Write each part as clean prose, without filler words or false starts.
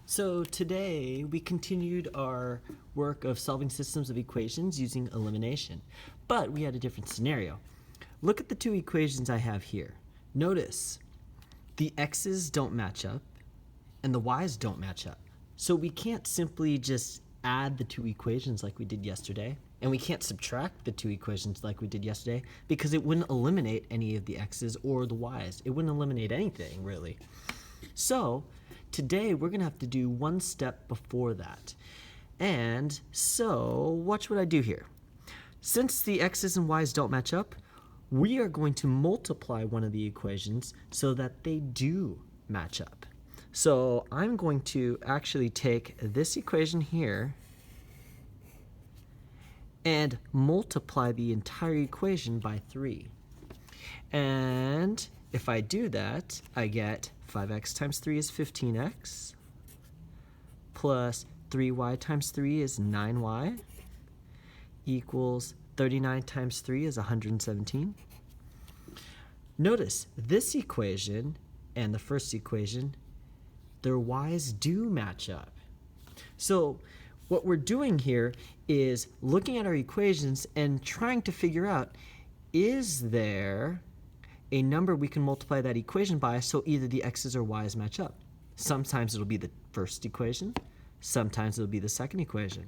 So today we continued our work of solving systems of equations using elimination, but we had a different scenario. Look at the two equations I have here. Notice the x's don't match up and the y's don't match up. So we can't simply just add the two equations like we did yesterday, and we can't subtract the two equations like we did yesterday because it wouldn't eliminate any of the x's or the y's. It wouldn't eliminate anything, really. So today we're going to have to do one step before that. And so watch what I do here. Since the x's and y's don't match up, we are going to multiply one of the equations so that they do match up. So I'm going to actually take this equation here and multiply the entire equation by 3. And if I do that, I get 5x times 3 is 15x, plus 3y times 3 is 9y, equals 39 times 3 is 117. Notice this equation and the first equation, their y's do match up. So what we're doing here is looking at our equations and trying to figure out, is there a number we can multiply that equation by so either the x's or y's match up? Sometimes it'll be the first equation, sometimes it'll be the second equation.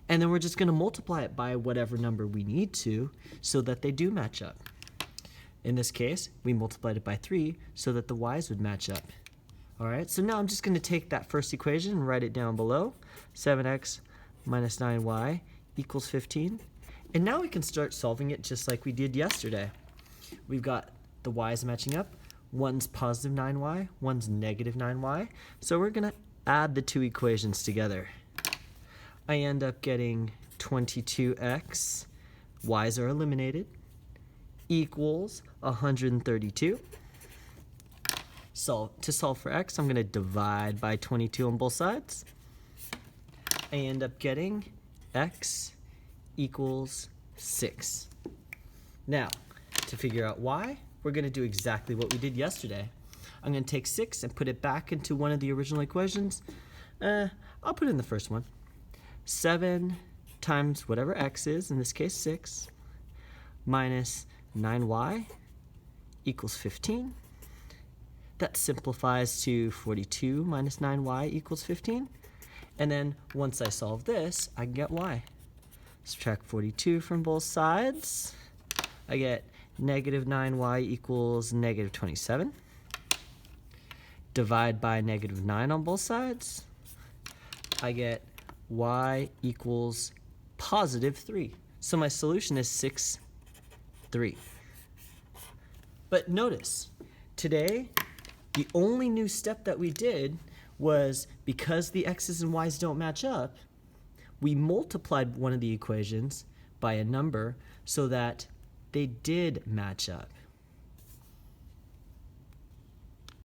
And then we're just going to multiply it by whatever number we need to so that they do match up. In this case, we multiplied it by 3 so that the y's would match up. All right, so now I'm just going to take that first equation and write it down below. 7x minus 9y equals 15. And now we can start solving it just like we did yesterday. We've got the y's matching up. One's positive 9y, one's negative 9y. So we're going to add the two equations together. I end up getting 22x, y's are eliminated, equals 132. So to solve for x, I'm going to divide by 22 on both sides. I end up getting x equals 6. Now, to figure out y, we're going to do exactly what we did yesterday. I'm going to take 6 and put it back into one of the original equations. I'll put in the first one. 7 times whatever x is, in this case 6, minus 9y equals 15. That simplifies to 42 minus 9y equals 15. And then once I solve this, I can get y. Subtract 42 from both sides. I get negative 9y equals negative 27. Divide by negative 9 on both sides. I get y equals positive 3. So my solution is 6, 3. But notice, today, the only new step that we did was because the x's and y's don't match up, we multiplied one of the equations by a number so that they did match up.